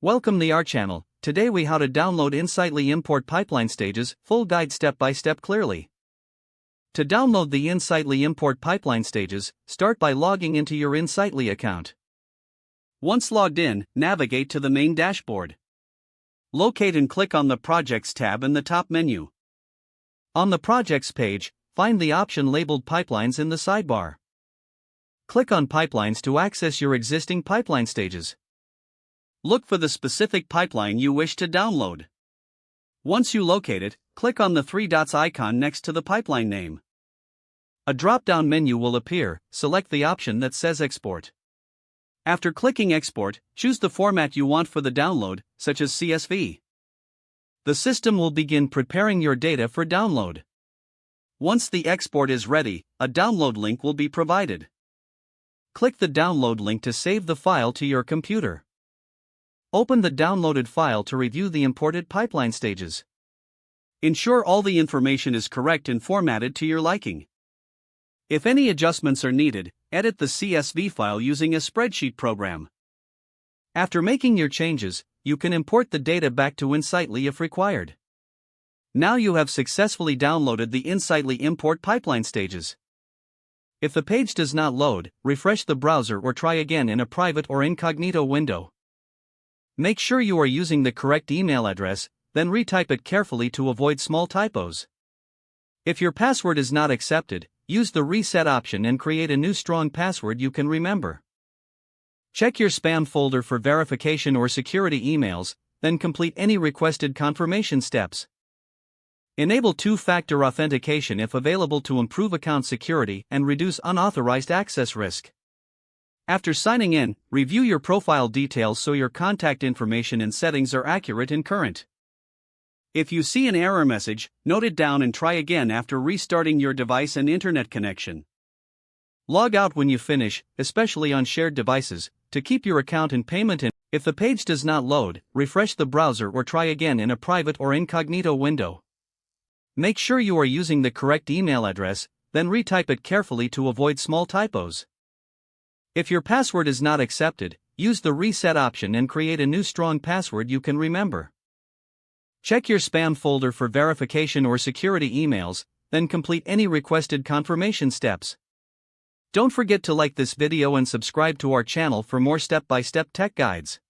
Welcome to our channel. Today we how to download Insightly Import Pipeline Stages, full guide step by step clearly. To download the Insightly Import Pipeline Stages, start by logging into your Insightly account. Once logged in, navigate to the main dashboard. Locate and click on the Projects tab in the top menu. On the Projects page, find the option labeled Pipelines in the sidebar. Click on Pipelines to access your existing pipeline stages. Look for the specific pipeline you wish to download. Once you locate it, click on the three dots icon next to the pipeline name. A drop-down menu will appear. Select the option that says Export. After clicking Export, choose the format you want for the download, such as CSV. The system will begin preparing your data for download. Once the export is ready, a download link will be provided. Click the download link to save the file to your computer. Open the downloaded file to review the imported pipeline stages. Ensure all the information is correct and formatted to your liking. If any adjustments are needed, edit the CSV file using a spreadsheet program. After making your changes, you can import the data back to Insightly if required. Now you have successfully downloaded the Insightly Import Pipeline Stages. If the page does not load, refresh the browser or try again in a private or incognito window. Make sure you are using the correct email address, then retype it carefully to avoid small typos. If your password is not accepted, use the reset option and create a new strong password you can remember. Check your spam folder for verification or security emails, then complete any requested confirmation steps. Enable two-factor authentication if available to improve account security and reduce unauthorized access risk. After signing in, review your profile details so your contact information and settings are accurate and current. If you see an error message, note it down and try again after restarting your device and internet connection. Log out when you finish, especially on shared devices, to keep your account and payment in. If the page does not load, refresh the browser or try again in a private or incognito window. Make sure you are using the correct email address, then retype it carefully to avoid small typos. If your password is not accepted, use the reset option and create a new strong password you can remember. Check your spam folder for verification or security emails, then complete any requested confirmation steps. Don't forget to like this video and subscribe to our channel for more step-by-step tech guides.